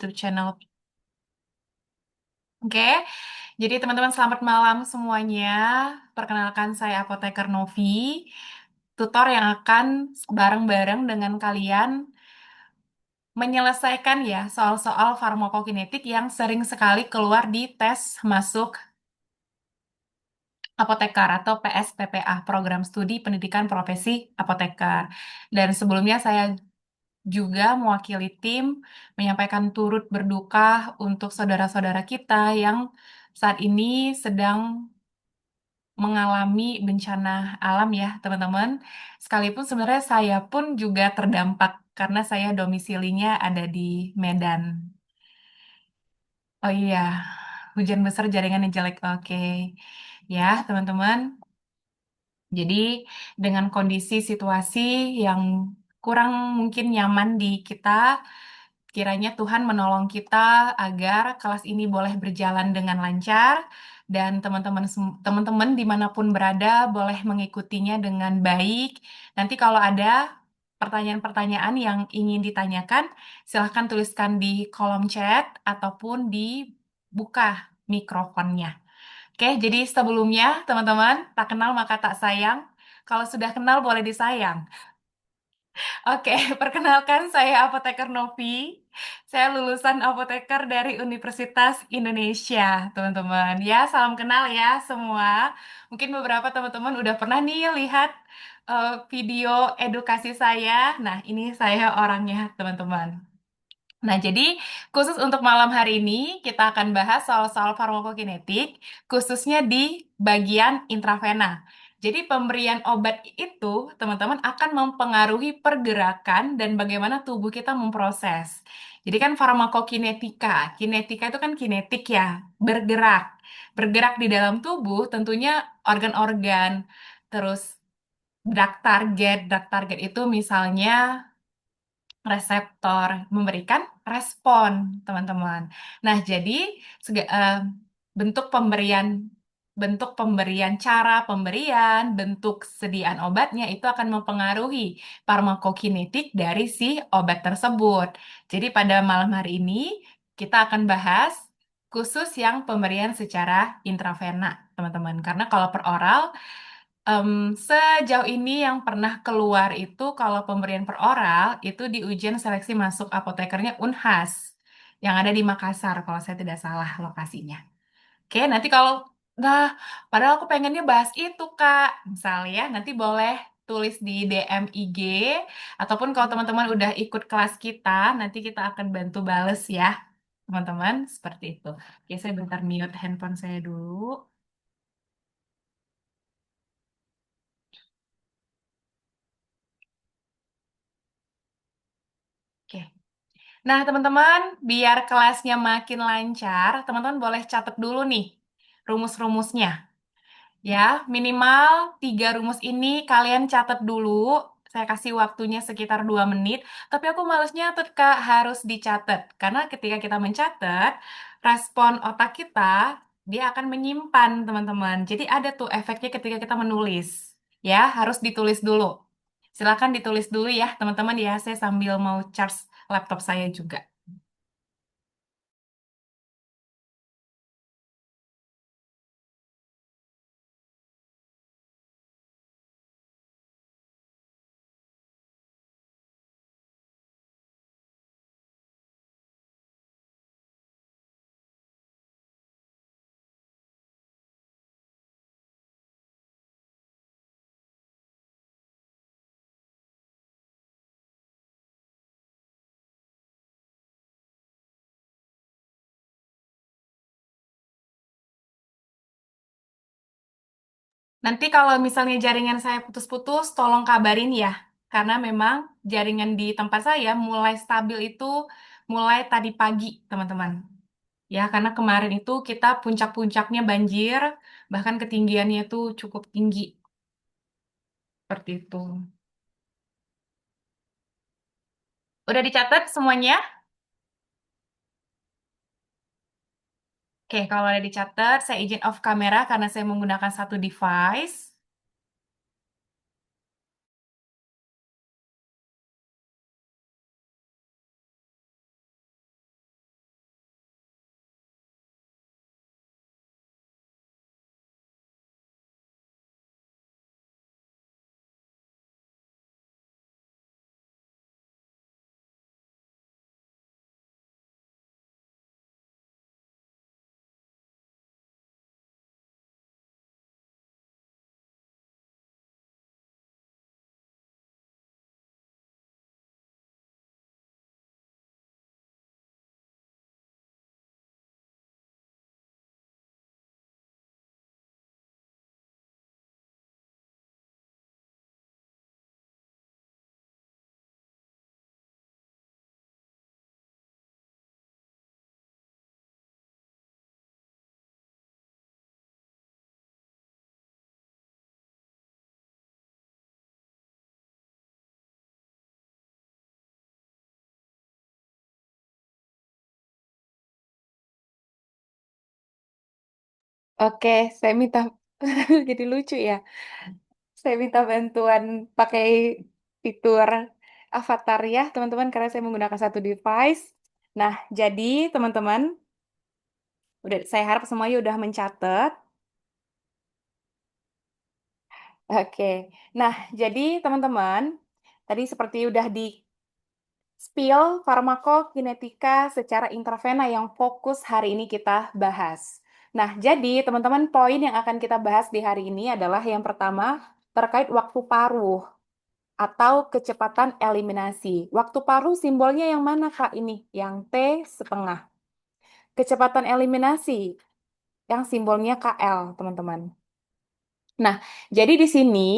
YouTube channel. Oke, jadi teman-teman selamat malam semuanya. Perkenalkan saya Apoteker Novi, tutor yang akan bareng-bareng dengan kalian menyelesaikan ya soal-soal farmakokinetik yang sering sekali keluar di tes masuk apotekar atau PSPPA, Program Studi Pendidikan Profesi Apotekar. Dan sebelumnya saya juga mewakili tim menyampaikan turut berduka untuk saudara-saudara kita yang saat ini sedang mengalami bencana alam ya, teman-teman. Sekalipun sebenarnya saya pun juga terdampak karena saya domisilinya ada di Medan. Oh iya, hujan besar jaringannya jelek. Oke. Ya, teman-teman. Jadi dengan kondisi situasi yang kurang mungkin nyaman di kita, kiranya Tuhan menolong kita agar kelas ini boleh berjalan dengan lancar dan teman-teman dimanapun berada boleh mengikutinya dengan baik. Nanti kalau ada pertanyaan-pertanyaan yang ingin ditanyakan, silahkan tuliskan di kolom chat ataupun dibuka mikrofonnya. Oke, jadi sebelumnya teman-teman, tak kenal maka tak sayang. Kalau sudah kenal boleh disayang. Oke, perkenalkan saya Apoteker Novi. Saya lulusan apoteker dari Universitas Indonesia, teman-teman. Ya, salam kenal ya semua. Mungkin beberapa teman-teman udah pernah nih lihat video edukasi saya. Nah, ini saya orangnya, teman-teman. Nah, jadi khusus untuk malam hari ini kita akan bahas soal-soal farmakokinetik, khususnya di bagian intravena. Jadi pemberian obat itu, teman-teman, akan mempengaruhi pergerakan dan bagaimana tubuh kita memproses. Jadi kan farmakokinetika, kinetika itu kan kinetik ya, bergerak. Bergerak di dalam tubuh tentunya organ-organ, terus drug target itu misalnya reseptor memberikan respon, teman-teman. Nah, jadi bentuk pemberian cara pemberian, bentuk sediaan obatnya itu akan mempengaruhi farmakokinetik dari si obat tersebut. Jadi pada malam hari ini kita akan bahas khusus yang pemberian secara intravena, teman-teman. Karena kalau per oral sejauh ini yang pernah keluar itu kalau pemberian per oral itu di ujian seleksi masuk apotekernya Unhas yang ada di Makassar kalau saya tidak salah lokasinya. Oke, nanti kalau nah padahal aku pengennya bahas itu Kak. Misalnya nanti boleh tulis di DM IG ataupun kalau teman-teman udah ikut kelas kita nanti kita akan bantu bales ya, teman-teman, seperti itu. Oke, saya bentar mute handphone saya dulu. Oke. Nah, teman-teman, biar kelasnya makin lancar, teman-teman boleh catat dulu nih rumus-rumusnya. Ya, minimal 3 rumus ini kalian catat dulu. Saya kasih waktunya sekitar 2 menit. Tapi aku males nyatet, Kak. Harus dicatat. Karena ketika kita mencatat, respon otak kita, dia akan menyimpan, teman-teman. Jadi ada tuh efeknya ketika kita menulis. Ya, harus ditulis dulu. Silakan ditulis dulu ya, teman-teman ya. Saya sambil mau charge laptop saya juga. Nanti kalau misalnya jaringan saya putus-putus, tolong kabarin ya. Karena memang jaringan di tempat saya mulai stabil itu mulai tadi pagi, teman-teman. Ya, karena kemarin itu kita puncak-puncaknya banjir, bahkan ketinggiannya itu cukup tinggi. Seperti itu. Udah dicatat semuanya? Oke, kalau udah dicatat, saya izin off kamera karena saya menggunakan satu device. Oke, saya minta jadi lucu ya. Saya minta bantuan pakai fitur avatar ya, teman-teman, karena saya menggunakan satu device. Nah, jadi teman-teman, saya harap semuanya udah mencatat. Oke. Nah, jadi teman-teman, tadi seperti udah di spill farmakokinetika secara intravena yang fokus hari ini kita bahas. Nah, jadi teman-teman, poin yang akan kita bahas di hari ini adalah yang pertama terkait waktu paruh atau kecepatan eliminasi. Waktu paruh simbolnya yang mana, Kak? Ini, yang T setengah. Kecepatan eliminasi yang simbolnya KL, teman-teman. Nah, jadi di sini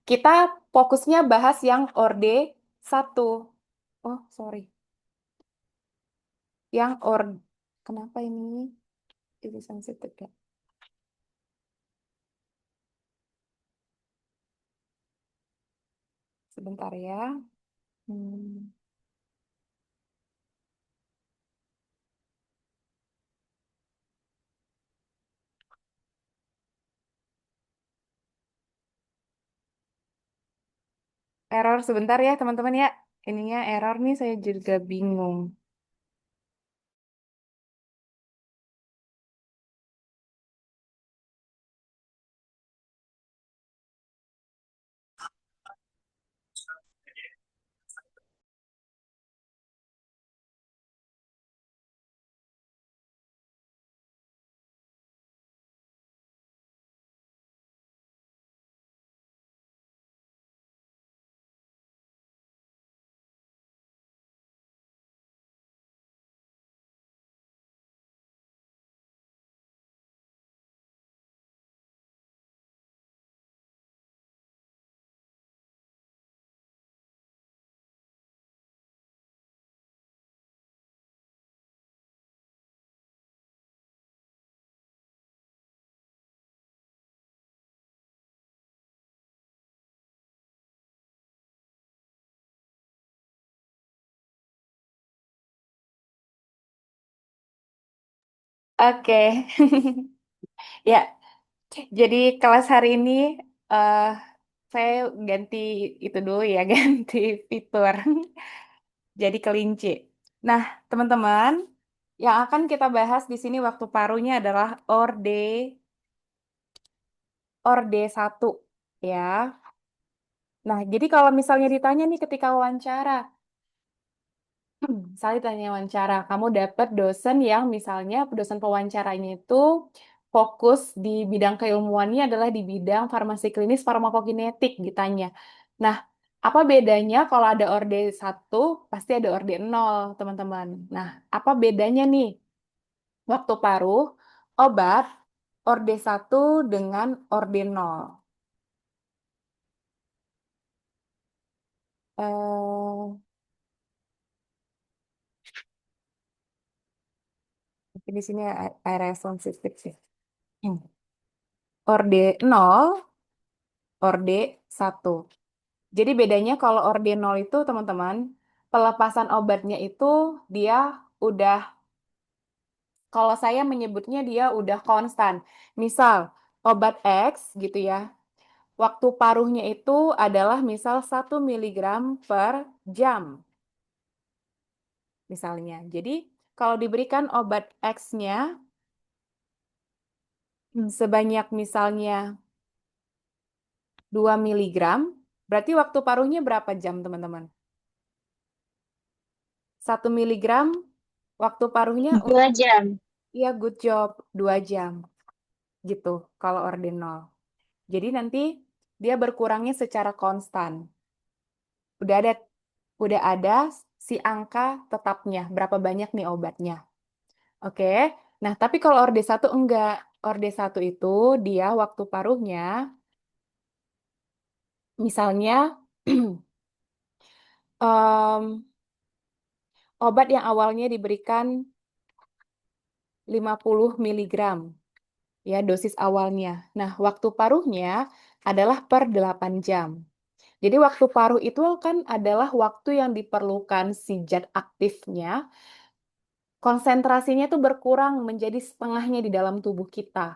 kita fokusnya bahas yang orde satu. Oh, sorry. Yang kenapa ini sensitif ya? Sebentar ya. Hmm, Error sebentar ya, teman-teman ya. Ininya error nih, saya juga bingung. Oke. Ya, jadi kelas hari ini eh saya ganti itu dulu ya, ganti fitur. Jadi kelinci. Nah, teman-teman, yang akan kita bahas di sini waktu parunya adalah orde satu ya. Nah, jadi kalau misalnya ditanya nih ketika wawancara, misalnya tanya wawancara, kamu dapat dosen yang misalnya dosen pewawancaranya itu fokus di bidang keilmuannya adalah di bidang farmasi klinis farmakokinetik ditanya. Nah, apa bedanya kalau ada orde satu pasti ada orde nol, teman-teman. Nah, apa bedanya nih waktu paruh obat orde satu dengan orde nol? Eh, tapi di sini area sensitif sih. Hmm. Orde nol, orde satu. Jadi bedanya kalau orde nol itu teman-teman, pelepasan obatnya itu dia udah, kalau saya menyebutnya dia udah konstan. Misal obat X gitu ya, waktu paruhnya itu adalah misal 1 miligram per jam misalnya. Jadi kalau diberikan obat X-nya sebanyak misalnya 2 miligram, berarti waktu paruhnya berapa jam teman-teman? 1 miligram waktu paruhnya, 2 jam. ya good job, 2 jam gitu kalau ordinal. Jadi nanti dia berkurangnya secara konstan. Udah ada udah ada si angka tetapnya, berapa banyak nih obatnya. Oke. Nah, tapi kalau orde satu enggak. Orde satu itu dia waktu paruhnya misalnya em, obat yang awalnya diberikan 50 miligram ya dosis awalnya. Nah, waktu paruhnya adalah per 8 jam. Jadi waktu paruh itu kan adalah waktu yang diperlukan si zat aktifnya, konsentrasinya itu berkurang menjadi setengahnya di dalam tubuh kita.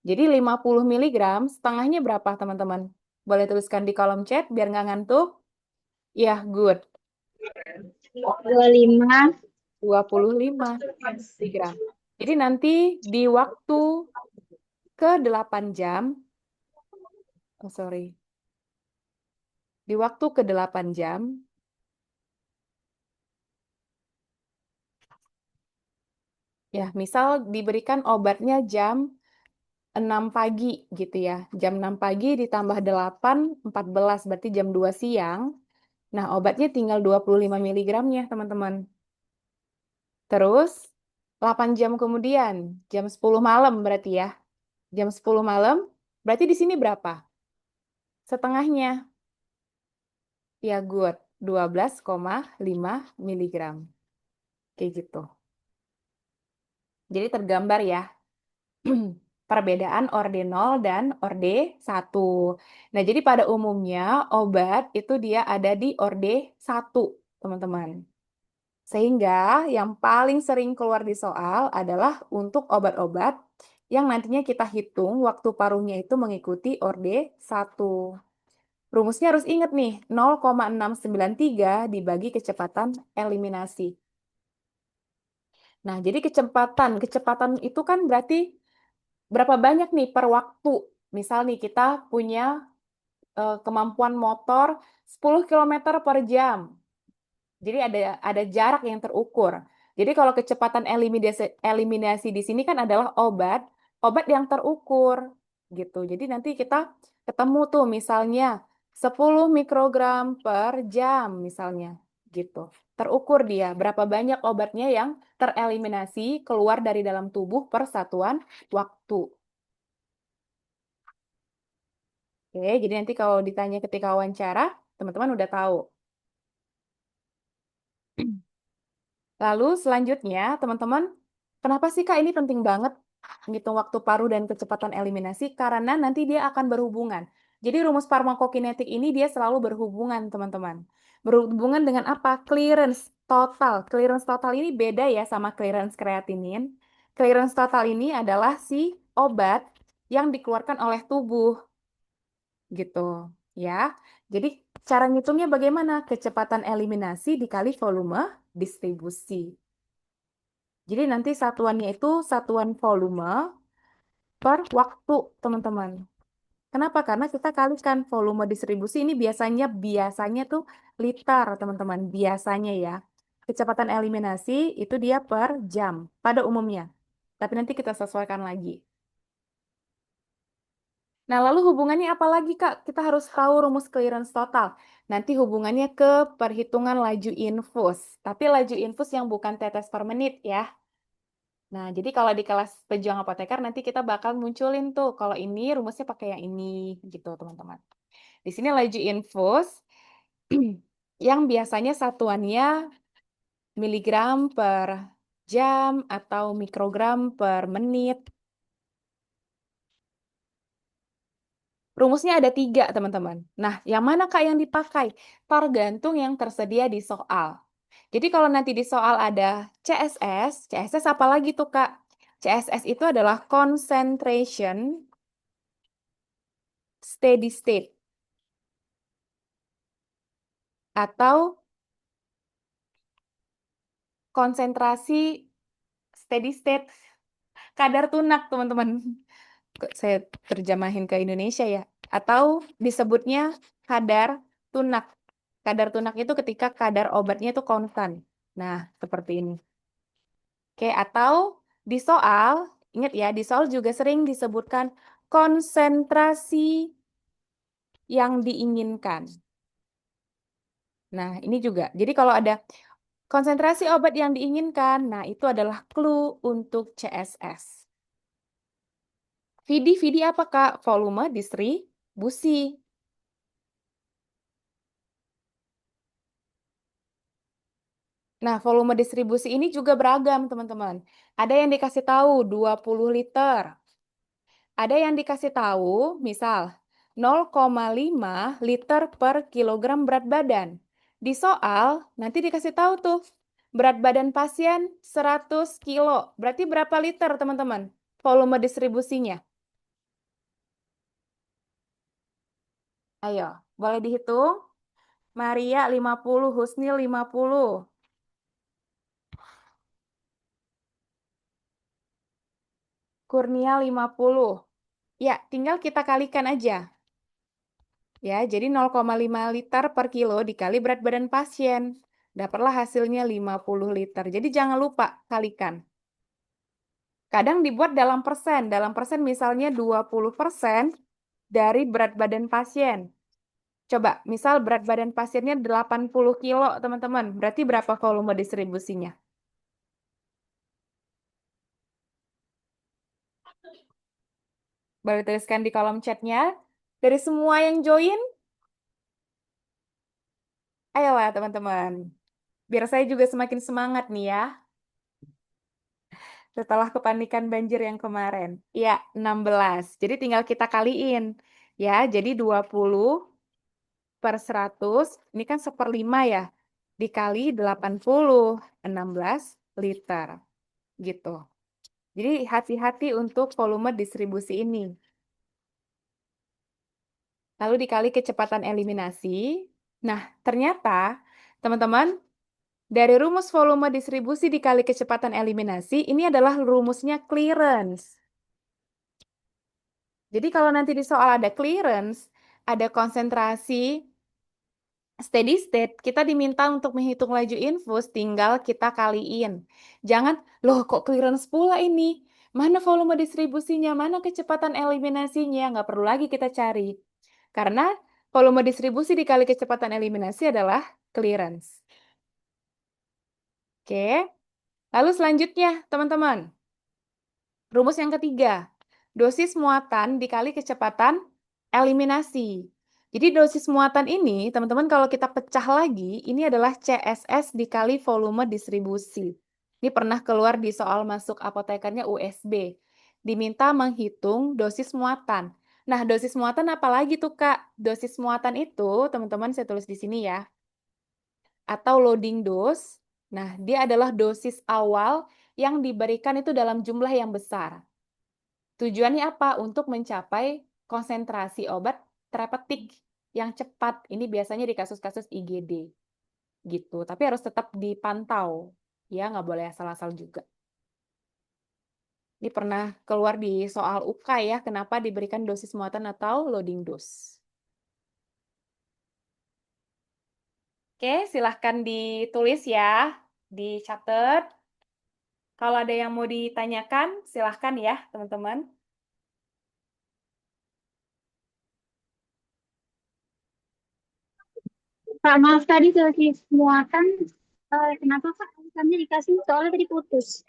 Jadi 50 miligram, setengahnya berapa teman-teman? Boleh tuliskan di kolom chat biar nggak ngantuk. Ya, good. 25. 25 miligram. Jadi nanti di waktu ke 8 jam, oh sorry, di waktu ke 8 jam, ya misal diberikan obatnya jam 6 pagi gitu ya. Jam 6 pagi ditambah 8, 14, berarti jam 2 siang. Nah, obatnya tinggal 25 miligramnya, teman-teman. Terus, 8 jam kemudian, jam 10 malam berarti ya. Jam 10 malam, berarti di sini berapa? Setengahnya. Ya, good. 12,5 miligram. Kayak gitu. Jadi tergambar ya. Perbedaan orde 0 dan orde 1. Nah, jadi pada umumnya obat itu dia ada di orde 1, teman-teman. Sehingga yang paling sering keluar di soal adalah untuk obat-obat yang nantinya kita hitung waktu paruhnya itu mengikuti orde 1. Rumusnya harus ingat nih, 0,693 dibagi kecepatan eliminasi. Nah, jadi kecepatan itu kan berarti berapa banyak nih per waktu. Misal nih kita punya kemampuan motor 10 kilometer per jam. Jadi ada jarak yang terukur. Jadi kalau kecepatan eliminasi di sini kan adalah obat yang terukur gitu. Jadi nanti kita ketemu tuh misalnya 10 mikrogram per jam misalnya gitu. Terukur dia berapa banyak obatnya yang tereliminasi keluar dari dalam tubuh per satuan waktu. Oke, jadi nanti kalau ditanya ketika wawancara, teman-teman udah tahu. Lalu selanjutnya, teman-teman, kenapa sih Kak ini penting banget ngitung waktu paruh dan kecepatan eliminasi? Karena nanti dia akan berhubungan. Jadi rumus farmakokinetik ini dia selalu berhubungan, teman-teman. Berhubungan dengan apa? Clearance total. Clearance total ini beda ya sama clearance kreatinin. Clearance total ini adalah si obat yang dikeluarkan oleh tubuh, gitu ya. Jadi cara ngitungnya bagaimana? Kecepatan eliminasi dikali volume distribusi. Jadi nanti satuannya itu satuan volume per waktu, teman-teman. Kenapa? Karena kita kalikan volume distribusi ini biasanya tuh liter, teman-teman. Biasanya ya. Kecepatan eliminasi itu dia per jam pada umumnya. Tapi nanti kita sesuaikan lagi. Nah, lalu hubungannya apa lagi, Kak? Kita harus tahu rumus clearance total. Nanti hubungannya ke perhitungan laju infus. Tapi laju infus yang bukan tetes per menit ya. Nah, jadi kalau di kelas pejuang apoteker nanti kita bakal munculin tuh kalau ini rumusnya pakai yang ini gitu, teman-teman. Di sini laju infus yang biasanya satuannya miligram per jam atau mikrogram per menit. Rumusnya ada 3, teman-teman. Nah, yang mana Kak yang dipakai? Tergantung yang tersedia di soal. Jadi kalau nanti di soal ada CSS apa lagi tuh Kak? CSS itu adalah concentration steady state atau konsentrasi steady state kadar tunak, teman-teman. Saya terjemahin ke Indonesia ya. Atau disebutnya kadar tunak. Kadar tunak itu ketika kadar obatnya itu konstan. Nah, seperti ini. Oke, atau di soal, ingat ya, di soal juga sering disebutkan konsentrasi yang diinginkan. Nah, ini juga. Jadi kalau ada konsentrasi obat yang diinginkan, nah itu adalah clue untuk CSS. VD apa Kak? Volume distribusi. Nah, volume distribusi ini juga beragam, teman-teman. Ada yang dikasih tahu 20 liter. Ada yang dikasih tahu, misal 0,5 liter per kilogram berat badan. Di soal, nanti dikasih tahu tuh, berat badan pasien 100 kilo. Berarti berapa liter, teman-teman? Volume distribusinya. Ayo, boleh dihitung? Maria 50, Husnil 50. Kurnia 50. Ya, tinggal kita kalikan aja. Ya, jadi 0,5 liter per kilo dikali berat badan pasien. Dapatlah hasilnya 50 liter. Jadi jangan lupa kalikan. Kadang dibuat dalam persen. Dalam persen misalnya 20% dari berat badan pasien. Coba, misal berat badan pasiennya 80 kilo, teman-teman. Berarti berapa volume distribusinya? Boleh tuliskan di kolom chatnya. Dari semua yang join, ayolah teman-teman. Biar saya juga semakin semangat nih ya. Setelah kepanikan banjir yang kemarin. Ya, 16. Jadi tinggal kita kaliin. Ya, jadi 20 per 100. Ini kan 1/5 ya. Dikali 80. 16 liter. Gitu. Jadi hati-hati untuk volume distribusi ini. Lalu dikali kecepatan eliminasi. Nah, ternyata teman-teman, dari rumus volume distribusi dikali kecepatan eliminasi, ini adalah rumusnya clearance. Jadi kalau nanti di soal ada clearance, ada konsentrasi steady state, kita diminta untuk menghitung laju infus, tinggal kita kaliin. Jangan, loh kok clearance pula ini? Mana volume distribusinya? Mana kecepatan eliminasinya? Nggak perlu lagi kita cari. Karena volume distribusi dikali kecepatan eliminasi adalah clearance. Oke, lalu selanjutnya teman-teman. Rumus yang ketiga, dosis muatan dikali kecepatan eliminasi. Jadi dosis muatan ini, teman-teman kalau kita pecah lagi, ini adalah CSS dikali volume distribusi. Ini pernah keluar di soal masuk apotekernya USB. Diminta menghitung dosis muatan. Nah, dosis muatan apa lagi tuh, Kak? Dosis muatan itu, teman-teman saya tulis di sini ya, atau loading dose. Nah, dia adalah dosis awal yang diberikan itu dalam jumlah yang besar. Tujuannya apa? Untuk mencapai konsentrasi obat terapeutik yang cepat. Ini biasanya di kasus-kasus IGD. Gitu. Tapi harus tetap dipantau. Ya, nggak boleh asal-asal juga. Ini pernah keluar di soal UK ya, kenapa diberikan dosis muatan atau loading dose. Oke, silahkan ditulis ya, dicatat. Kalau ada yang mau ditanyakan, silahkan ya, teman-teman. Kak, maaf tadi dosis muatan, kenapa Kak alasannya dikasih? Soalnya tadi putus.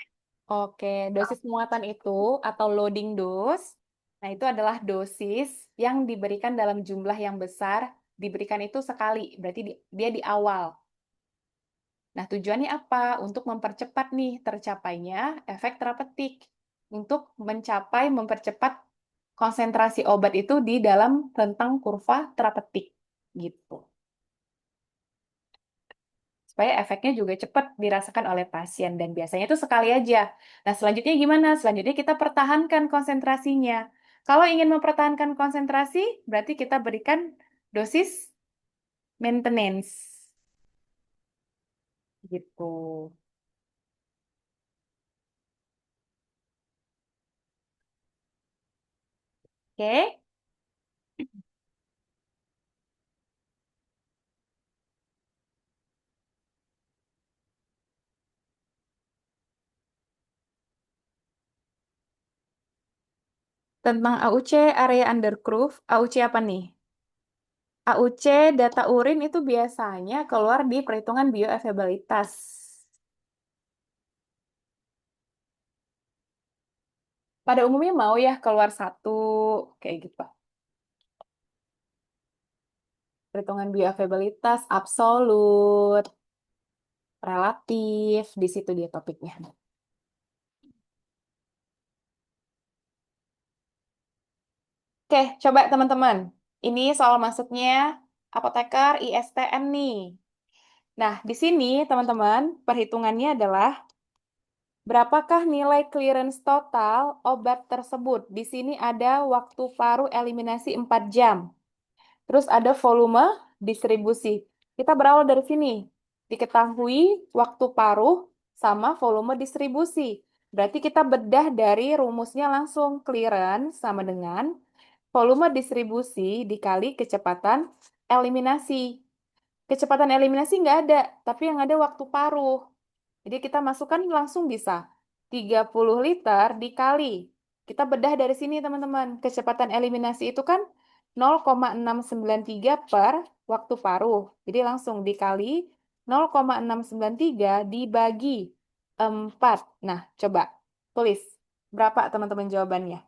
Oke, dosis muatan itu atau loading dose, nah itu adalah dosis yang diberikan dalam jumlah yang besar, diberikan itu sekali, berarti dia di awal. Nah, tujuannya apa? Untuk mempercepat nih tercapainya efek terapeutik, untuk mempercepat konsentrasi obat itu di dalam rentang kurva terapeutik, gitu. Supaya efeknya juga cepat dirasakan oleh pasien dan biasanya itu sekali aja. Nah, selanjutnya gimana? Selanjutnya kita pertahankan konsentrasinya. Kalau ingin mempertahankan konsentrasi, berarti kita berikan dosis maintenance. Gitu. Oke? Tentang AUC, area under curve, AUC apa nih? AUC data urin itu biasanya keluar di perhitungan bioavailabilitas. Pada umumnya mau ya keluar satu, kayak gitu. Perhitungan bioavailabilitas absolut, relatif, di situ dia topiknya. Oke, coba teman-teman. Ini soal masuknya apoteker ISTM nih. Nah, di sini teman-teman, perhitungannya adalah berapakah nilai clearance total obat tersebut. Di sini ada waktu paru eliminasi 4 jam. Terus ada volume distribusi. Kita berawal dari sini. Diketahui waktu paruh sama volume distribusi. Berarti kita bedah dari rumusnya langsung. Clearance sama dengan volume distribusi dikali kecepatan eliminasi. Kecepatan eliminasi nggak ada, tapi yang ada waktu paruh. Jadi kita masukkan langsung bisa 30 liter dikali. Kita bedah dari sini teman-teman. Kecepatan eliminasi itu kan 0,693 per waktu paruh. Jadi langsung dikali 0,693 dibagi 4. Nah, coba tulis. Berapa teman-teman jawabannya?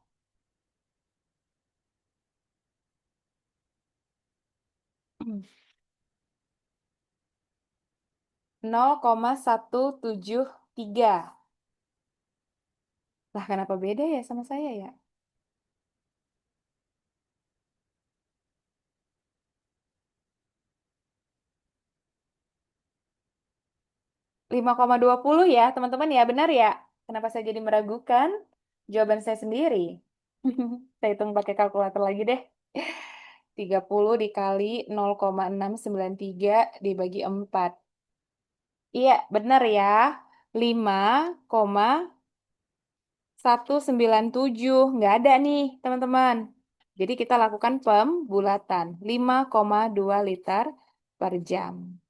0,173. Lah, kenapa beda ya sama saya ya? 5,20 ya, teman-teman ya, benar ya? Kenapa saya jadi meragukan jawaban saya sendiri? Saya hitung pakai kalkulator lagi deh. 30 dikali 0,693 dibagi 4. Iya, benar ya. 5,197. Nggak ada nih, teman-teman. Jadi kita lakukan pembulatan. 5,2 liter per jam.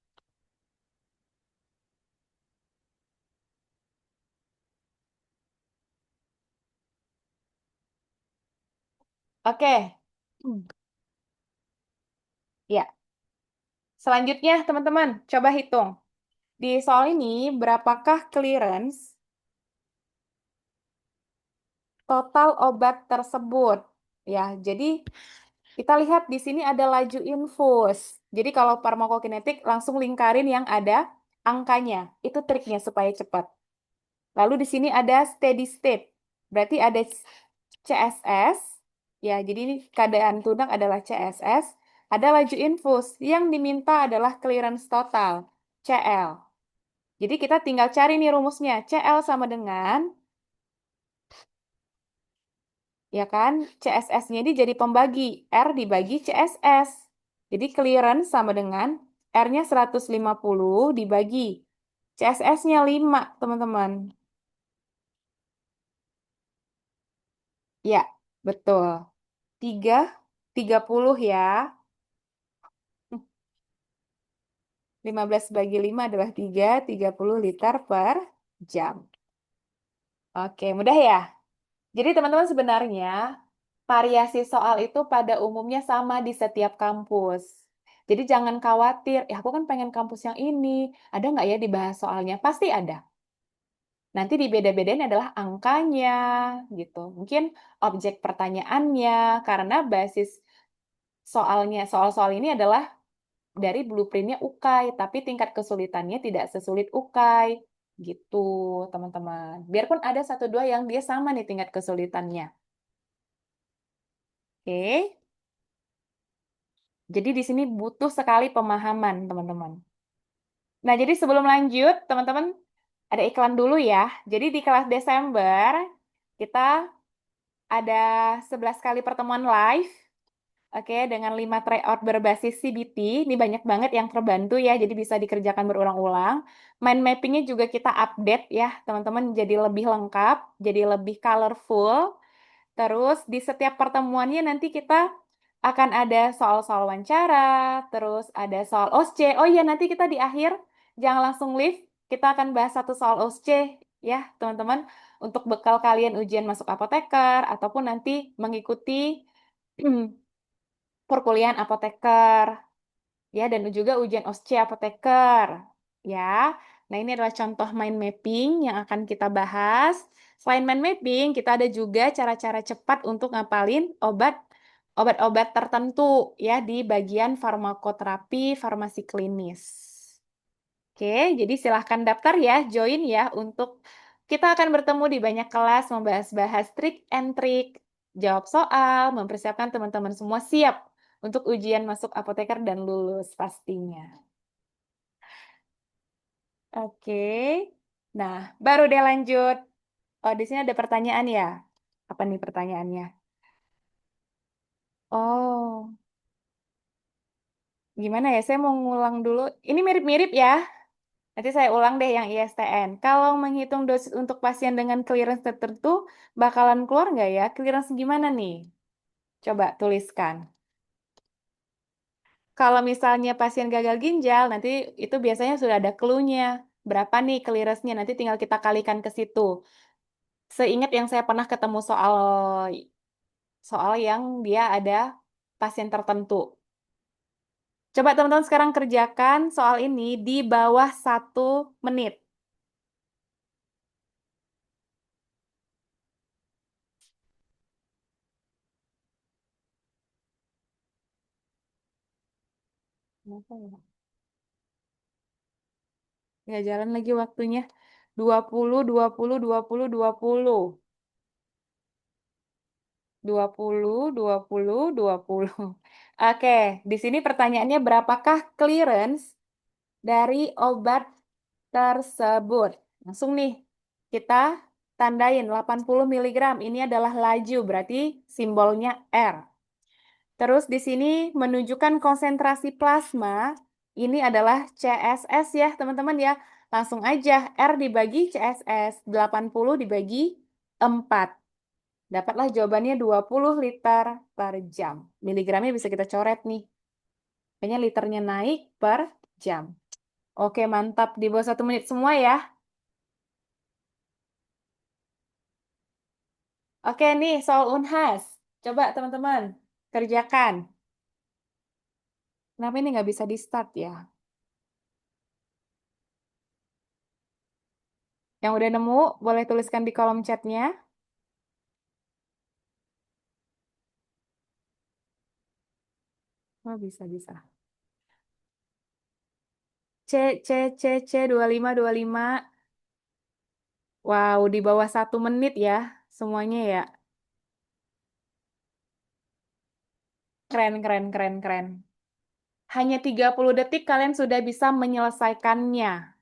Oke. Ya, selanjutnya teman-teman, coba hitung. Di soal ini, berapakah clearance total obat tersebut? Ya, jadi kita lihat di sini ada laju infus. Jadi kalau farmakokinetik langsung lingkarin yang ada angkanya. Itu triknya supaya cepat. Lalu di sini ada steady state. Berarti ada CSS. Ya, jadi ini keadaan tunak adalah CSS. Ada laju infus. Yang diminta adalah clearance total, CL. Jadi kita tinggal cari nih rumusnya. CL sama dengan, ya kan, CSS-nya ini jadi pembagi. R dibagi CSS. Jadi clearance sama dengan R-nya 150 dibagi. CSS-nya 5, teman-teman. Ya, betul. 3, 30 ya. 15 bagi 5 adalah 30 liter per jam. Oke, mudah ya? Jadi teman-teman sebenarnya variasi soal itu pada umumnya sama di setiap kampus. Jadi jangan khawatir, ya aku kan pengen kampus yang ini. Ada nggak ya dibahas soalnya? Pasti ada. Nanti dibeda-bedain adalah angkanya, gitu. Mungkin objek pertanyaannya, karena basis soalnya, soal-soal ini adalah dari blueprintnya UKAI, tapi tingkat kesulitannya tidak sesulit UKAI, gitu, teman-teman. Biarpun ada satu dua yang dia sama nih tingkat kesulitannya. Oke. Jadi di sini butuh sekali pemahaman, teman-teman. Nah, jadi sebelum lanjut, teman-teman, ada iklan dulu ya. Jadi di kelas Desember, kita ada 11 kali pertemuan live, oke, dengan 5 tryout berbasis CBT. Ini banyak banget yang terbantu ya, jadi bisa dikerjakan berulang-ulang. Mind mappingnya juga kita update ya, teman-teman, jadi lebih lengkap, jadi lebih colorful. Terus di setiap pertemuannya nanti kita akan ada soal-soal wawancara, terus ada soal OSCE. Oh iya, nanti kita di akhir jangan langsung leave, kita akan bahas satu soal OSCE ya, teman-teman, untuk bekal kalian ujian masuk apoteker ataupun nanti mengikuti perkuliahan apoteker ya, dan juga ujian OSCE apoteker ya. Nah, ini adalah contoh mind mapping yang akan kita bahas. Selain mind mapping, kita ada juga cara-cara cepat untuk ngapalin obat-obat tertentu ya di bagian farmakoterapi, farmasi klinis. Oke, jadi silahkan daftar ya, join ya untuk kita akan bertemu di banyak kelas membahas-bahas trik and trik, jawab soal, mempersiapkan teman-teman semua siap untuk ujian masuk apoteker dan lulus pastinya. Oke, nah baru deh lanjut. Oh, di sini ada pertanyaan ya. Apa nih pertanyaannya? Oh, Gimana ya? Saya mau ngulang dulu. Ini mirip-mirip ya. Nanti saya ulang deh yang ISTN. Kalau menghitung dosis untuk pasien dengan clearance tertentu, bakalan keluar nggak ya? Clearance gimana nih? Coba tuliskan. Kalau misalnya pasien gagal ginjal, nanti itu biasanya sudah ada clue-nya. Berapa nih clearance-nya? Nanti tinggal kita kalikan ke situ. Seingat yang saya pernah ketemu soal soal yang dia ada pasien tertentu. Coba teman-teman sekarang kerjakan soal ini di bawah 1 menit. Kenapa ya? Nggak jalan lagi waktunya. 20, 20, 20, 20. 20, 20, 20. Oke, di sini pertanyaannya berapakah clearance dari obat tersebut? Langsung nih, kita tandain 80 miligram. Ini adalah laju, berarti simbolnya R. Terus di sini menunjukkan konsentrasi plasma, ini adalah CSS ya teman-teman ya. Langsung aja R dibagi CSS, 80 dibagi 4. Dapatlah jawabannya 20 liter per jam. Miligramnya bisa kita coret nih. Kayaknya liternya naik per jam. Oke, mantap. Di bawah 1 menit semua ya. Oke nih, soal Unhas. Coba teman-teman, kerjakan. Kenapa ini nggak bisa di-start ya? Yang udah nemu, boleh tuliskan di kolom chatnya. Oh, bisa, bisa. C, C, C, C, 25, 25. Wow, di bawah 1 menit ya, semuanya ya. Keren, keren, keren, keren. Hanya 30 detik kalian sudah bisa menyelesaikannya.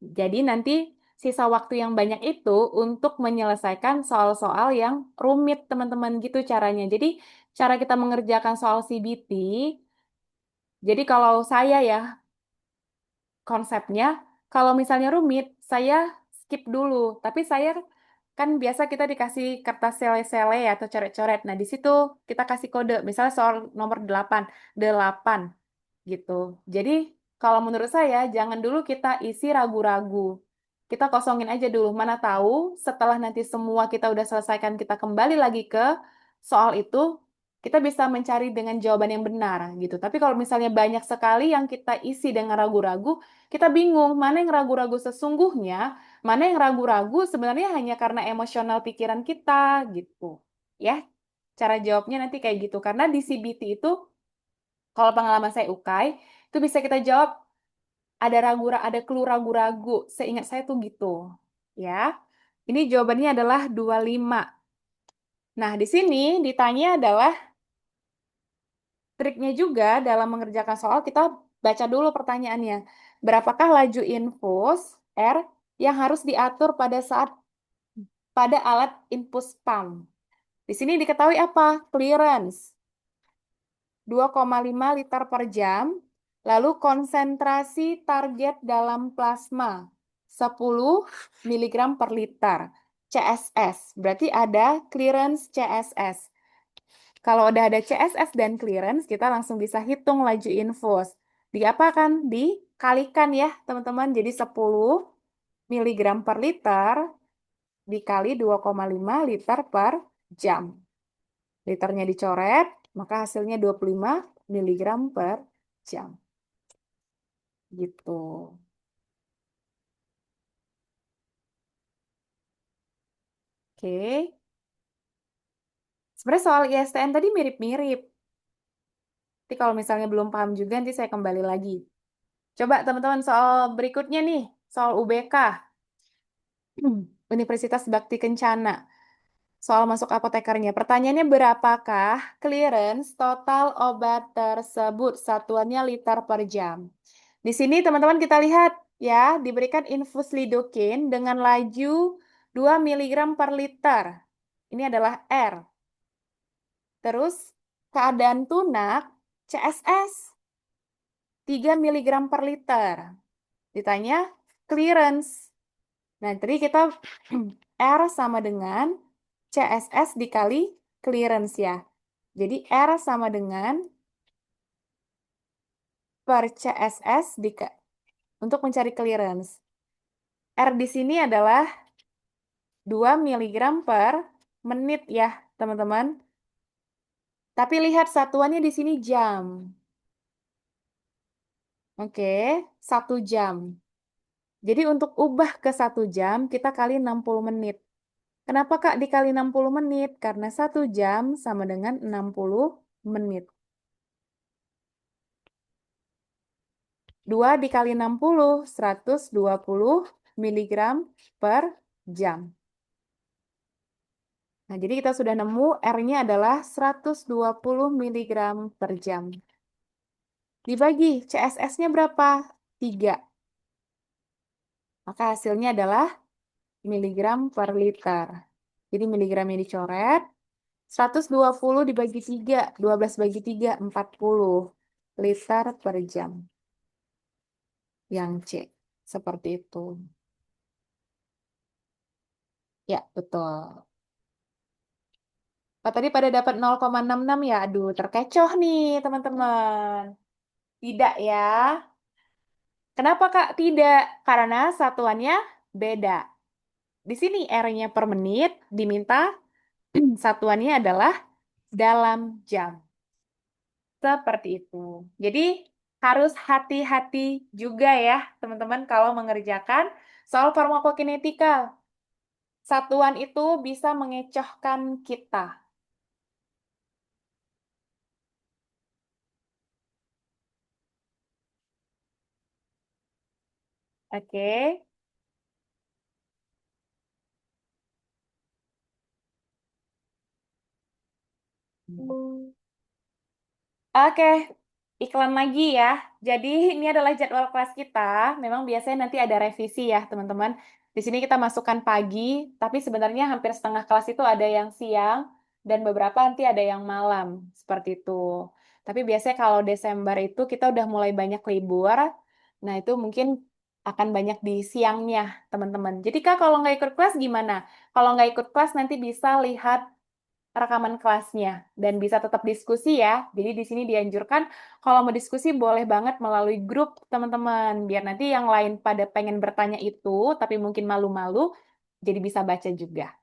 Jadi nanti sisa waktu yang banyak itu untuk menyelesaikan soal-soal yang rumit, teman-teman, gitu caranya. Jadi cara kita mengerjakan soal CBT, jadi kalau saya ya, konsepnya, kalau misalnya rumit, saya skip dulu. Tapi saya kan biasa kita dikasih kertas sele-sele ya, atau coret-coret. Nah, di situ kita kasih kode. Misalnya soal nomor 8, 8 gitu. Jadi, kalau menurut saya, jangan dulu kita isi ragu-ragu. Kita kosongin aja dulu. Mana tahu setelah nanti semua kita udah selesaikan, kita kembali lagi ke soal itu, kita bisa mencari dengan jawaban yang benar gitu. Tapi kalau misalnya banyak sekali yang kita isi dengan ragu-ragu, kita bingung mana yang ragu-ragu sesungguhnya, mana yang ragu-ragu sebenarnya hanya karena emosional pikiran kita gitu. Ya, cara jawabnya nanti kayak gitu. Karena di CBT itu, kalau pengalaman saya UKAI, itu bisa kita jawab ada ada clue ragu-ragu. Seingat saya tuh gitu. Ya. Ini jawabannya adalah 25. Nah, di sini ditanya adalah triknya juga dalam mengerjakan soal, kita baca dulu pertanyaannya. Berapakah laju infus R yang harus diatur pada alat infus pump? Di sini diketahui apa? Clearance 2,5 liter per jam, lalu konsentrasi target dalam plasma 10 miligram per liter. CSS, berarti ada clearance CSS. Kalau udah ada CSS dan clearance, kita langsung bisa hitung laju infus. Diapakan? Dikalikan ya, teman-teman. Jadi 10 miligram per liter dikali 2,5 liter per jam. Liternya dicoret, maka hasilnya 25 miligram per jam. Gitu. Oke. Sebenarnya soal ISTN tadi mirip-mirip. Tapi kalau misalnya belum paham juga, nanti saya kembali lagi. Coba teman-teman soal berikutnya nih, soal UBK. Universitas Bakti Kencana. Soal masuk apotekernya. Pertanyaannya berapakah clearance total obat tersebut? Satuannya liter per jam. Di sini teman-teman kita lihat ya, diberikan infus lidocaine dengan laju 2 miligram per liter. Ini adalah R. Terus keadaan tunak CSS. 3 miligram per liter. Ditanya clearance. Nah, tadi kita R sama dengan CSS dikali clearance ya. Jadi R sama dengan per CSS untuk mencari clearance. R di sini adalah 2 miligram per menit ya, teman-teman. Tapi lihat satuannya di sini jam. Oke, 1 jam. Jadi untuk ubah ke 1 jam, kita kali 60 menit. Kenapa Kak dikali 60 menit? Karena 1 jam sama dengan 60 menit. 2 dikali 60, 120 miligram per jam. Nah, jadi kita sudah nemu R-nya adalah 120 miligram per jam. Dibagi, CSS-nya berapa? 3. Maka hasilnya adalah miligram per liter. Jadi miligramnya dicoret, 120 dibagi 3, 12 bagi 3, 40 liter per jam. Yang C, seperti itu. Ya, betul. Oh, tadi pada dapat 0,66 ya? Aduh, terkecoh nih, teman-teman. Tidak ya. Kenapa, Kak? Tidak. Karena satuannya beda. Di sini R-nya per menit, diminta satuannya adalah dalam jam. Seperti itu. Jadi, harus hati-hati juga ya, teman-teman, kalau mengerjakan soal farmakokinetika. Satuan itu bisa mengecohkan kita. Oke. Oke, iklan lagi ya. Jadi ini adalah jadwal kelas kita. Memang biasanya nanti ada revisi ya, teman-teman. Di sini kita masukkan pagi, tapi sebenarnya hampir setengah kelas itu ada yang siang dan beberapa nanti ada yang malam, seperti itu. Tapi biasanya kalau Desember itu kita udah mulai banyak libur. Nah, itu mungkin akan banyak di siangnya, teman-teman. Jadi Kak, kalau nggak ikut kelas gimana? Kalau nggak ikut kelas nanti bisa lihat rekaman kelasnya dan bisa tetap diskusi ya. Jadi di sini dianjurkan kalau mau diskusi boleh banget melalui grup teman-teman biar nanti yang lain pada pengen bertanya itu tapi mungkin malu-malu jadi bisa baca juga.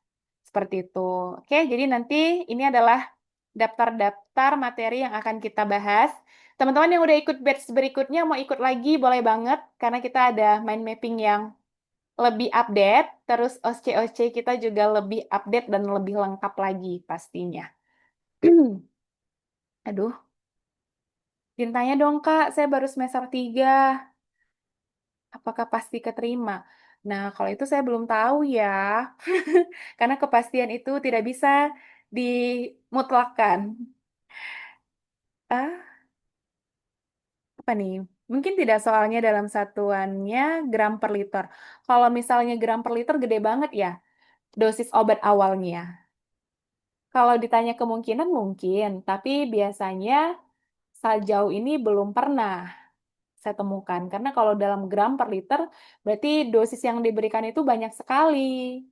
Seperti itu. Oke, jadi nanti ini adalah daftar-daftar materi yang akan kita bahas. Teman-teman yang udah ikut batch berikutnya mau ikut lagi boleh banget karena kita ada mind mapping yang lebih update, terus OC-OC kita juga lebih update dan lebih lengkap lagi pastinya. Aduh, tintanya dong Kak, saya baru semester 3. Apakah pasti keterima? Nah, kalau itu saya belum tahu ya. Karena kepastian itu tidak bisa dimutlakan. Ah, apa nih? Mungkin tidak soalnya dalam satuannya gram per liter. Kalau misalnya gram per liter gede banget ya, dosis obat awalnya. Kalau ditanya kemungkinan mungkin, tapi biasanya sejauh ini belum pernah saya temukan. Karena kalau dalam gram per liter, berarti dosis yang diberikan itu banyak sekali.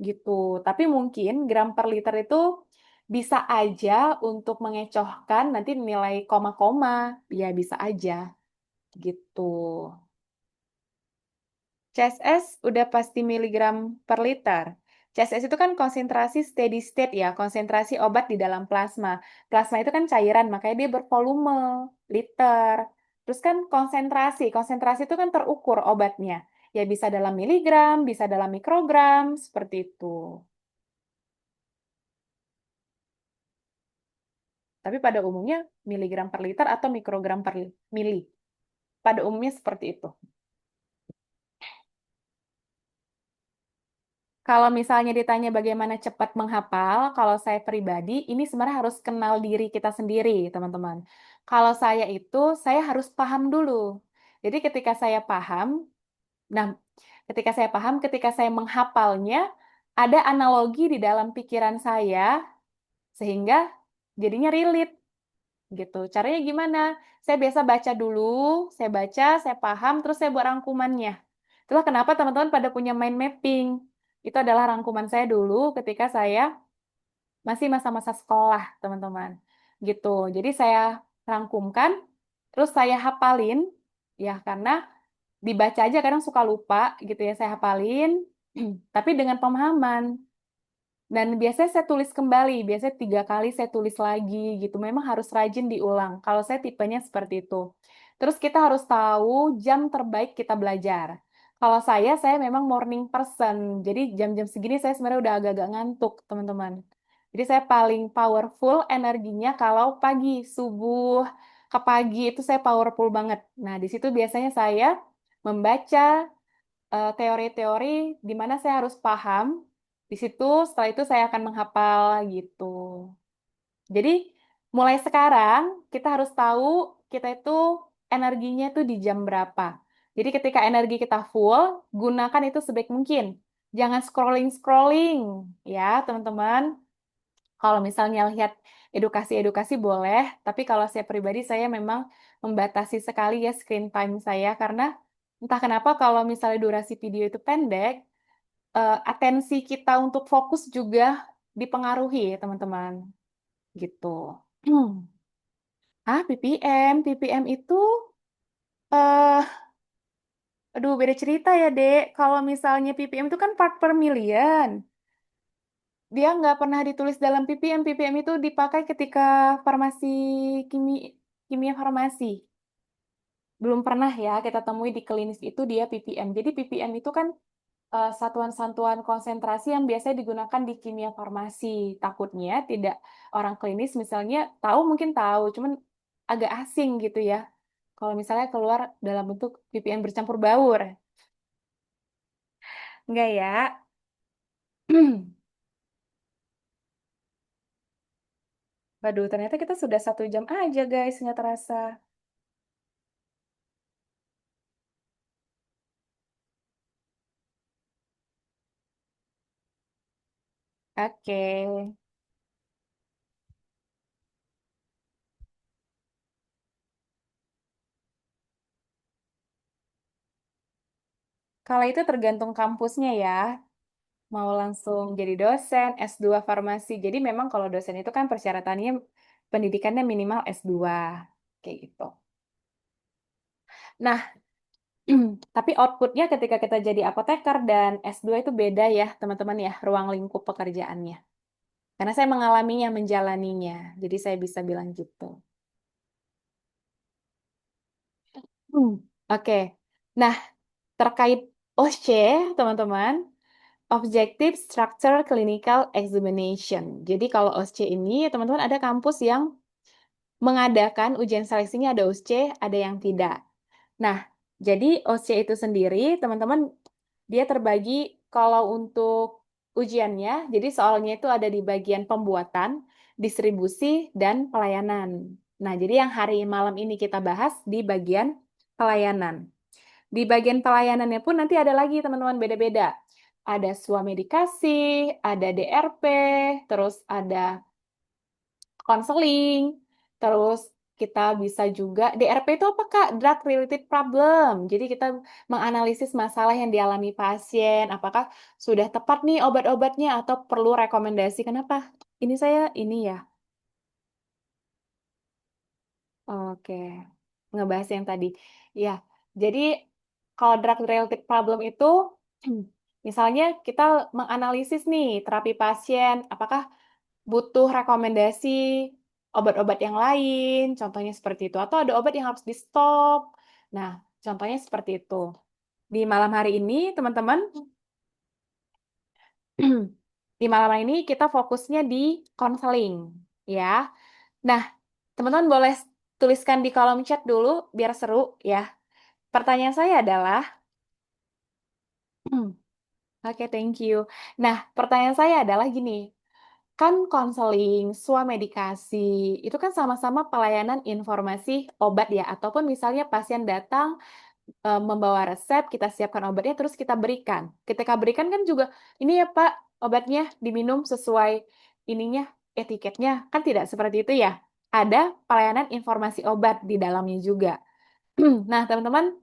Gitu. Tapi mungkin gram per liter itu bisa aja untuk mengecohkan nanti nilai koma-koma. Ya bisa aja. Gitu. CSS udah pasti miligram per liter. CSS itu kan konsentrasi steady state ya, konsentrasi obat di dalam plasma. Plasma itu kan cairan, makanya dia bervolume, liter. Terus kan konsentrasi, konsentrasi itu kan terukur obatnya. Ya bisa dalam miligram, bisa dalam mikrogram, seperti itu. Tapi pada umumnya miligram per liter atau mikrogram per mili. Pada umumnya seperti itu. Kalau misalnya ditanya bagaimana cepat menghafal, kalau saya pribadi, ini sebenarnya harus kenal diri kita sendiri, teman-teman. Kalau saya itu, saya harus paham dulu. Jadi nah, ketika saya menghafalnya, ada analogi di dalam pikiran saya, sehingga jadinya relate. gitu. Caranya gimana? Saya biasa baca dulu, saya baca, saya paham, terus saya buat rangkumannya. Itulah kenapa teman-teman pada punya mind mapping. Itu adalah rangkuman saya dulu ketika saya masih masa-masa sekolah, teman-teman. Gitu. Jadi saya rangkumkan, terus saya hafalin, ya karena dibaca aja kadang suka lupa gitu ya, saya hafalin, tapi dengan pemahaman. Dan biasanya saya tulis kembali, biasanya 3 kali saya tulis lagi gitu. Memang harus rajin diulang. Kalau saya tipenya seperti itu. Terus kita harus tahu jam terbaik kita belajar. Kalau saya memang morning person. Jadi jam-jam segini saya sebenarnya udah agak-agak ngantuk, teman-teman. Jadi saya paling powerful energinya kalau pagi, subuh ke pagi itu saya powerful banget. Nah, di situ biasanya saya membaca teori-teori di mana saya harus paham. Di situ setelah itu saya akan menghafal gitu. Jadi mulai sekarang kita harus tahu kita itu energinya itu di jam berapa. Jadi ketika energi kita full, gunakan itu sebaik mungkin. Jangan scrolling-scrolling ya, teman-teman. Kalau misalnya lihat edukasi-edukasi boleh, tapi kalau saya pribadi saya memang membatasi sekali ya screen time saya karena entah kenapa kalau misalnya durasi video itu pendek, atensi kita untuk fokus juga dipengaruhi ya teman-teman, gitu. PPM itu, eh, aduh beda cerita ya Dek. Kalau misalnya PPM itu kan part per million. Dia nggak pernah ditulis dalam PPM. PPM itu dipakai ketika farmasi kimia, kimia farmasi. Belum pernah ya kita temui di klinis itu dia PPM. Jadi PPM itu kan satuan-satuan konsentrasi yang biasanya digunakan di kimia farmasi. Takutnya tidak orang klinis misalnya tahu mungkin tahu, cuman agak asing gitu ya. Kalau misalnya keluar dalam bentuk VPN bercampur baur. Enggak ya? Waduh, ternyata kita sudah 1 jam aja guys, nggak terasa. Oke. Kalau itu tergantung kampusnya ya. Mau langsung jadi dosen, S2 farmasi. Jadi memang kalau dosen itu kan persyaratannya pendidikannya minimal S2. Kayak gitu. Nah, tapi outputnya ketika kita jadi apoteker dan S2 itu beda ya, teman-teman ya, ruang lingkup pekerjaannya. Karena saya mengalaminya, menjalaninya. Jadi saya bisa bilang gitu. Oke. Nah, terkait OSCE, teman-teman, Objective Structure Clinical Examination. Jadi kalau OSCE ini, teman-teman ada kampus yang mengadakan ujian seleksinya ada OSCE, ada yang tidak. Nah, jadi OSCE itu sendiri, teman-teman, dia terbagi kalau untuk ujiannya, jadi soalnya itu ada di bagian pembuatan, distribusi, dan pelayanan. Nah, jadi yang hari malam ini kita bahas di bagian pelayanan. Di bagian pelayanannya pun nanti ada lagi teman-teman beda-beda. Ada swamedikasi, ada DRP, terus ada konseling, terus kita bisa juga DRP itu apa Kak? Drug related problem. Jadi kita menganalisis masalah yang dialami pasien, apakah sudah tepat nih obat-obatnya atau perlu rekomendasi. Kenapa? Ini saya ini ya. Oke. Ngebahas yang tadi. Ya. Jadi kalau drug related problem itu misalnya kita menganalisis nih terapi pasien, apakah butuh rekomendasi obat-obat yang lain, contohnya seperti itu, atau ada obat yang harus di stop. Nah, contohnya seperti itu. Di malam hari ini, teman-teman, di malam hari ini kita fokusnya di konseling, ya. Nah, teman-teman boleh tuliskan di kolom chat dulu biar seru, ya. Pertanyaan saya adalah, oke, thank you. Nah, pertanyaan saya adalah gini, kan konseling, swamedikasi, itu kan sama-sama pelayanan informasi obat ya, ataupun misalnya pasien datang membawa resep, kita siapkan obatnya, terus kita berikan. Ketika berikan kan juga, ini ya Pak, obatnya diminum sesuai ininya, etiketnya, kan tidak seperti itu ya. ada pelayanan informasi obat di dalamnya juga. Nah, teman-teman,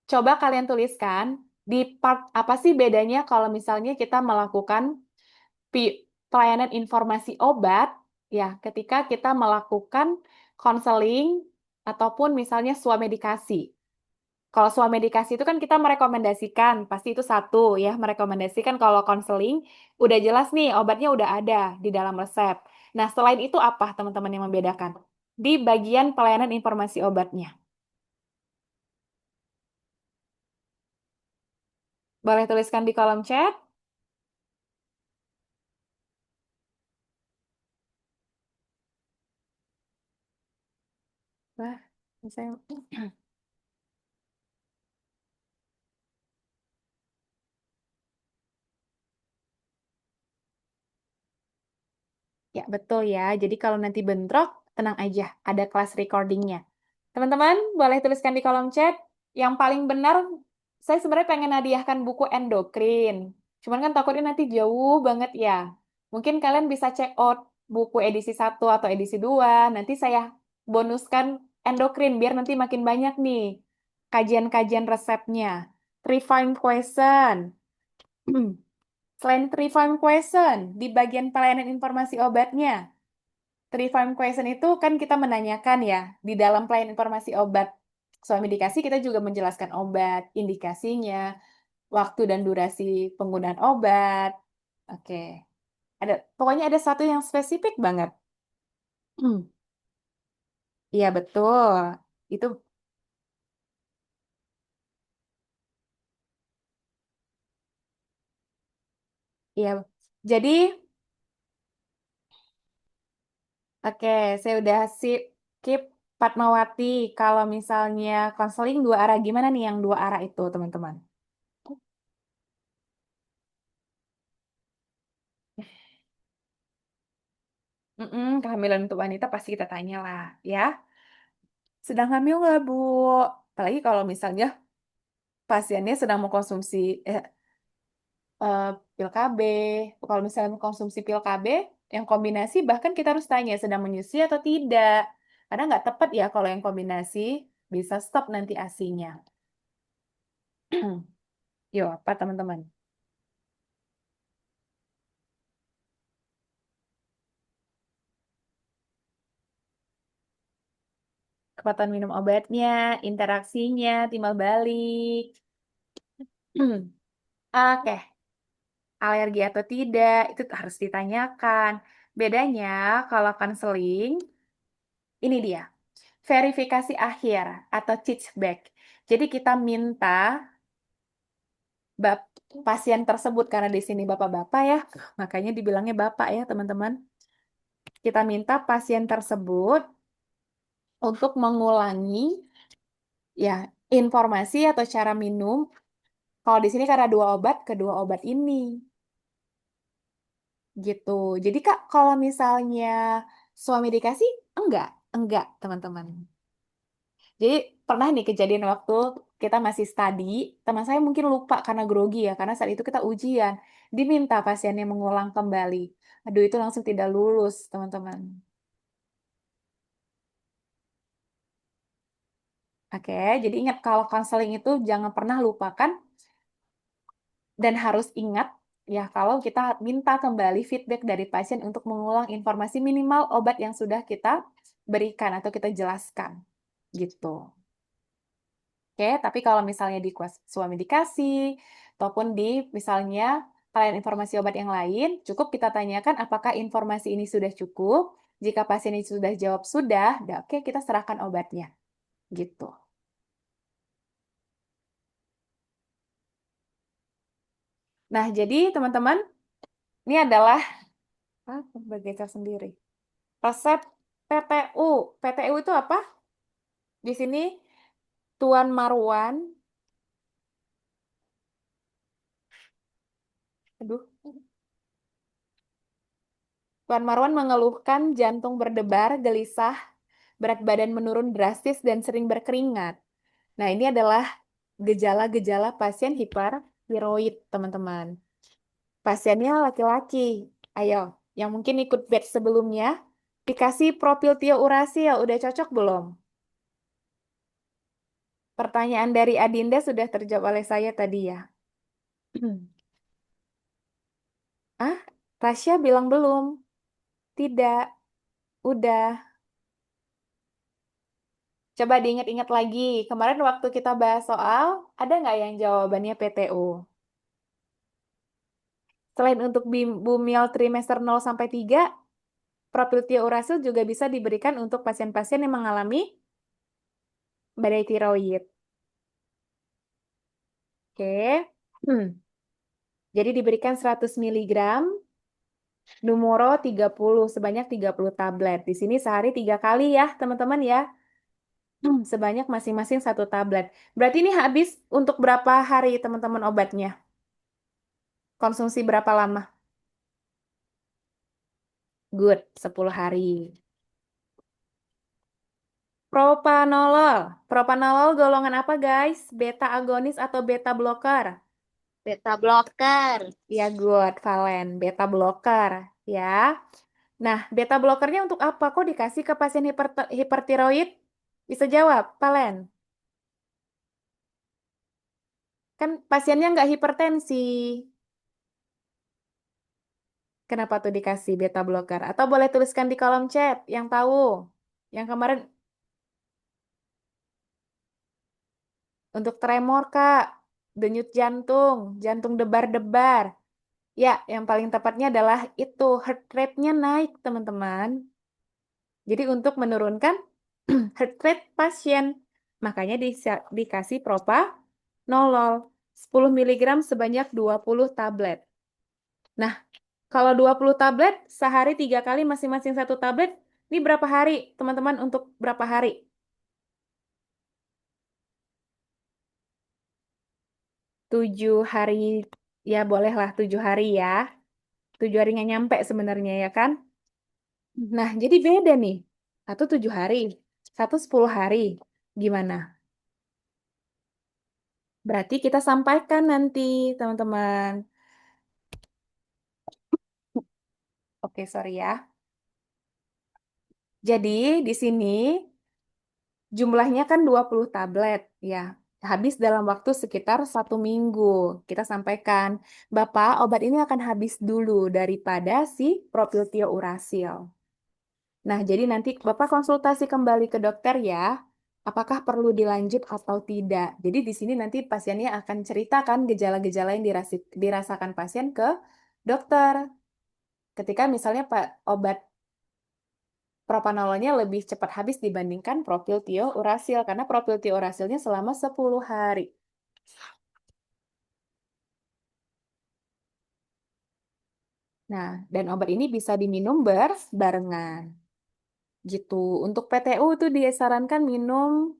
coba kalian tuliskan di part apa sih bedanya kalau misalnya kita melakukan pelayanan informasi obat, ya, ketika kita melakukan konseling ataupun misalnya swamedikasi. Kalau swamedikasi itu kan kita merekomendasikan, pasti itu satu ya, merekomendasikan. Kalau konseling udah jelas nih obatnya udah ada di dalam resep. Nah, selain itu apa teman-teman yang membedakan? Di bagian pelayanan informasi obatnya. Boleh tuliskan di kolom chat. Wah, saya ya, betul ya. Jadi kalau nanti bentrok, tenang aja, ada kelas recordingnya. Teman-teman, boleh tuliskan di kolom chat. Yang paling benar, saya sebenarnya pengen hadiahkan buku endokrin. Cuman kan takutnya nanti jauh banget ya. Mungkin kalian bisa check out buku edisi satu atau edisi 2. Nanti saya bonuskan endokrin, biar nanti makin banyak nih kajian-kajian resepnya. Three Fine Question. Selain three form question, di bagian pelayanan informasi obatnya, three form question itu kan kita menanyakan ya, di dalam pelayanan informasi obat suami dikasih, kita juga menjelaskan obat, indikasinya, waktu dan durasi penggunaan obat. Oke, pokoknya ada satu yang spesifik banget. Iya betul, itu ya. Jadi, oke, saya udah keep Fatmawati. Kalau misalnya konseling dua arah, gimana nih yang dua arah itu, teman-teman? Kehamilan untuk wanita pasti kita tanya lah, ya. Sedang hamil nggak, Bu? Apalagi kalau misalnya pasiennya sedang mengkonsumsi eh, eh, pil KB. Kalau misalnya mengkonsumsi pil KB, yang kombinasi bahkan kita harus tanya sedang menyusui atau tidak. Karena nggak tepat ya kalau yang kombinasi, bisa stop nanti ASI-nya. Yo, apa teman-teman? Kepatuhan minum obatnya, interaksinya, timbal balik. Oke, alergi atau tidak, itu harus ditanyakan. Bedanya kalau konseling, ini dia, verifikasi akhir atau back. Jadi kita minta bap pasien tersebut, karena di sini bapak-bapak ya, makanya dibilangnya bapak ya teman-teman. Kita minta pasien tersebut untuk mengulangi ya informasi atau cara minum. Kalau di sini karena dua obat, kedua obat ini. Gitu. Jadi Kak, kalau misalnya suami dikasih, enggak, teman-teman. Jadi pernah nih kejadian waktu kita masih studi, teman saya mungkin lupa karena grogi ya, karena saat itu kita ujian, diminta pasiennya mengulang kembali. Aduh, itu langsung tidak lulus, teman-teman. Oke, jadi ingat kalau konseling itu jangan pernah lupakan dan harus ingat ya kalau kita minta kembali feedback dari pasien untuk mengulang informasi minimal obat yang sudah kita berikan atau kita jelaskan. Gitu. Oke, tapi kalau misalnya di suami dikasih, ataupun di misalnya pelayanan informasi obat yang lain, cukup kita tanyakan apakah informasi ini sudah cukup. Jika pasien ini sudah jawab sudah, dah oke kita serahkan obatnya. Gitu. Nah, jadi teman-teman, ini adalah bergeser sendiri. Resep PTU. PTU itu apa? Di sini Tuan Marwan, aduh, Tuan Marwan mengeluhkan jantung berdebar, gelisah, berat badan menurun drastis dan sering berkeringat. Nah, ini adalah gejala-gejala pasien hipertiroid, teman-teman. Pasiennya laki-laki. Ayo, yang mungkin ikut batch sebelumnya, Dikasih profil Tio Urasil, udah cocok belum? Pertanyaan dari Adinda sudah terjawab oleh saya tadi ya. Ah, Tasya bilang belum. Tidak, udah. Coba diingat-ingat lagi. Kemarin waktu kita bahas soal, ada nggak yang jawabannya PTU? Selain untuk bumial trimester 0 sampai 3, propiltio urasil juga bisa diberikan untuk pasien-pasien yang mengalami badai tiroid. Oke. Hmm. Jadi diberikan 100 miligram, Numoro 30, sebanyak 30 tablet. Di sini sehari 3 kali ya, teman-teman ya. Sebanyak masing-masing 1 tablet. Berarti ini habis untuk berapa hari teman-teman obatnya? Konsumsi berapa lama? Good, 10 hari. Propanolol. Propanolol golongan apa guys? Beta agonis atau beta blocker? Beta blocker. Ya good, Valen. Beta blocker. Ya. Nah, beta blockernya untuk apa? Kok dikasih ke pasien hipertiroid? Bisa jawab, Valen. Kan pasiennya nggak hipertensi. Kenapa tuh dikasih beta blocker? Atau boleh tuliskan di kolom chat yang tahu. Yang kemarin untuk tremor, Kak. Denyut jantung, jantung debar-debar. Ya, yang paling tepatnya adalah itu, heart rate-nya naik, teman-teman. Jadi untuk menurunkan heart rate pasien, makanya dikasih propanolol 10 miligram sebanyak 20 tablet. Nah, kalau 20 tablet, sehari 3 kali masing-masing 1 tablet, ini berapa hari, teman-teman, untuk berapa hari? 7 hari, ya bolehlah 7 hari ya. 7 hari nggak nyampe sebenarnya ya kan? Nah, jadi beda nih. Satu 7 hari, satu 10 hari. Gimana? Berarti kita sampaikan nanti, teman-teman. Oke, sorry ya. Jadi, di sini jumlahnya kan 20 tablet, ya. Habis dalam waktu sekitar 1 minggu. Kita sampaikan, Bapak, obat ini akan habis dulu daripada si propiltio urasil. Nah, jadi nanti Bapak konsultasi kembali ke dokter ya, apakah perlu dilanjut atau tidak. Jadi di sini nanti pasiennya akan ceritakan gejala-gejala yang dirasakan pasien ke dokter. Ketika misalnya Pak obat propanololnya lebih cepat habis dibandingkan propiltio urasil, karena propiltio urasilnya selama 10 hari. Nah, dan obat ini bisa diminum berbarengan. Gitu. Untuk PTU itu disarankan minum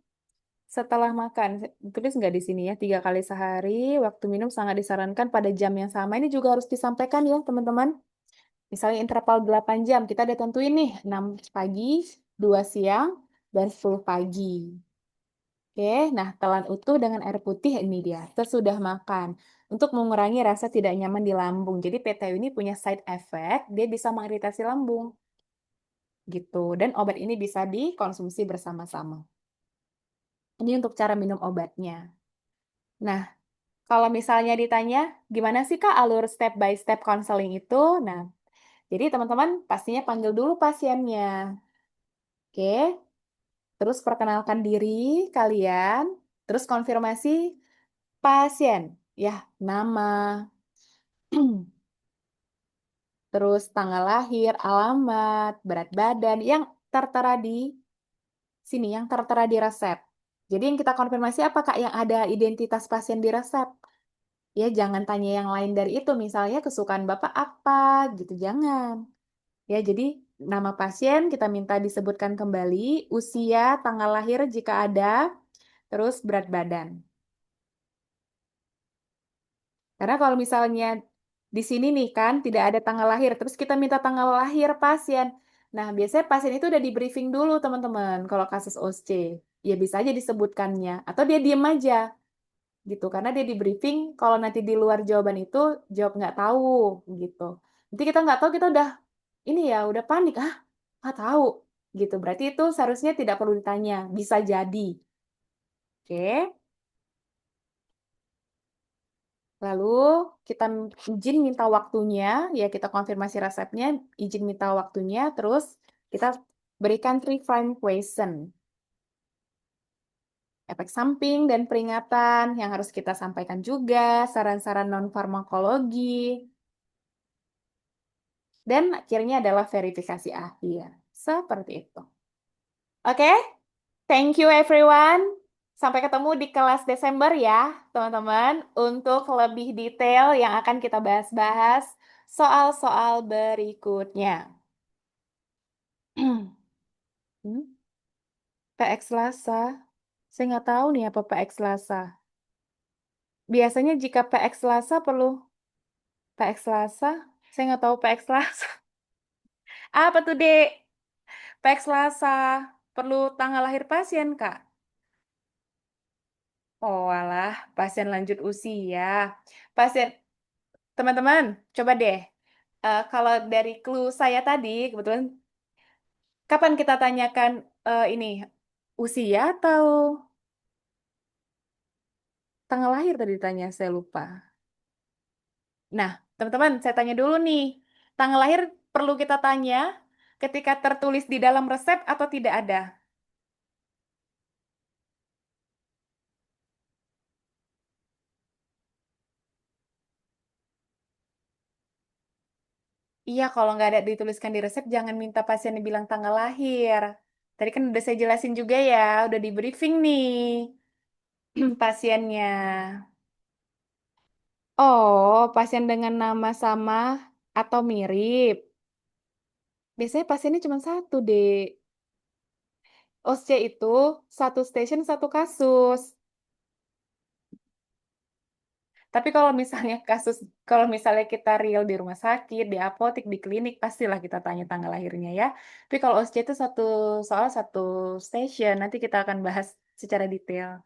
setelah makan. Tulis nggak di sini ya, 3 kali sehari. Waktu minum sangat disarankan pada jam yang sama. Ini juga harus disampaikan ya, teman-teman. Misalnya interval 8 jam, kita udah tentuin nih, 6 pagi, 2 siang, dan 10 pagi. Oke, nah telan utuh dengan air putih ini dia, sesudah makan. Untuk mengurangi rasa tidak nyaman di lambung. Jadi PTU ini punya side effect, dia bisa mengiritasi lambung. Gitu. Dan obat ini bisa dikonsumsi bersama-sama. Ini untuk cara minum obatnya. Nah, kalau misalnya ditanya, gimana sih Kak alur step by step counseling itu? Nah, jadi teman-teman pastinya panggil dulu pasiennya. Oke, terus perkenalkan diri kalian, terus konfirmasi pasien. Ya, nama, terus tanggal lahir, alamat, berat badan, yang tertera di sini, yang tertera di resep. Jadi yang kita konfirmasi apa Kak yang ada identitas pasien di resep? Ya, jangan tanya yang lain dari itu. Misalnya kesukaan Bapak apa gitu, jangan. Ya, jadi nama pasien kita minta disebutkan kembali, usia, tanggal lahir jika ada, terus berat badan. Karena kalau misalnya di sini nih kan tidak ada tanggal lahir, terus kita minta tanggal lahir pasien. Nah, biasanya pasien itu udah di briefing dulu, teman-teman, kalau kasus OSC. Ya bisa aja disebutkannya. Atau dia diem aja. Gitu karena dia di briefing kalau nanti di luar jawaban itu jawab nggak tahu gitu nanti kita nggak tahu kita udah ini ya udah panik Ah, tahu gitu. Berarti itu seharusnya tidak perlu ditanya, bisa jadi. Oke. Lalu kita izin minta waktunya, ya kita konfirmasi resepnya, izin minta waktunya, terus kita berikan three prime question. Efek samping dan peringatan yang harus kita sampaikan juga, saran-saran non-farmakologi, dan akhirnya adalah verifikasi akhir. Seperti itu. Oke, thank you everyone. Sampai ketemu di kelas Desember ya, teman-teman, untuk lebih detail yang akan kita bahas-bahas soal-soal berikutnya. Hmm, PX Lasa. Saya nggak tahu nih apa PX Lasa. Biasanya jika PX Lasa perlu PX Lasa. Saya nggak tahu PX Lasa. Apa tuh, Dek? PX Lasa. Perlu tanggal lahir pasien, Kak. Oh, alah, pasien lanjut usia. Pasien, teman-teman, coba deh. Kalau dari clue saya tadi, kebetulan, kapan kita tanyakan ini? Usia atau tanggal lahir tadi ditanya, saya lupa. Nah, teman-teman, saya tanya dulu nih. Tanggal lahir perlu kita tanya ketika tertulis di dalam resep atau tidak ada? Iya, kalau nggak ada dituliskan di resep, jangan minta pasien bilang tanggal lahir. Tadi kan udah saya jelasin juga ya, udah di briefing nih pasiennya. Oh, pasien dengan nama sama atau mirip. Biasanya pasiennya cuma satu, deh. OSC itu satu station, satu kasus. Tapi kalau misalnya kasus, kalau misalnya kita real di rumah sakit, di apotek, di klinik, pastilah kita tanya tanggal lahirnya ya. Tapi kalau OSC itu satu soal satu station, nanti kita akan bahas secara detail.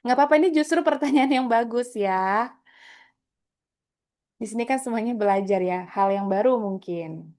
Nggak apa-apa, ini justru pertanyaan yang bagus ya. Di sini kan semuanya belajar ya, hal yang baru mungkin.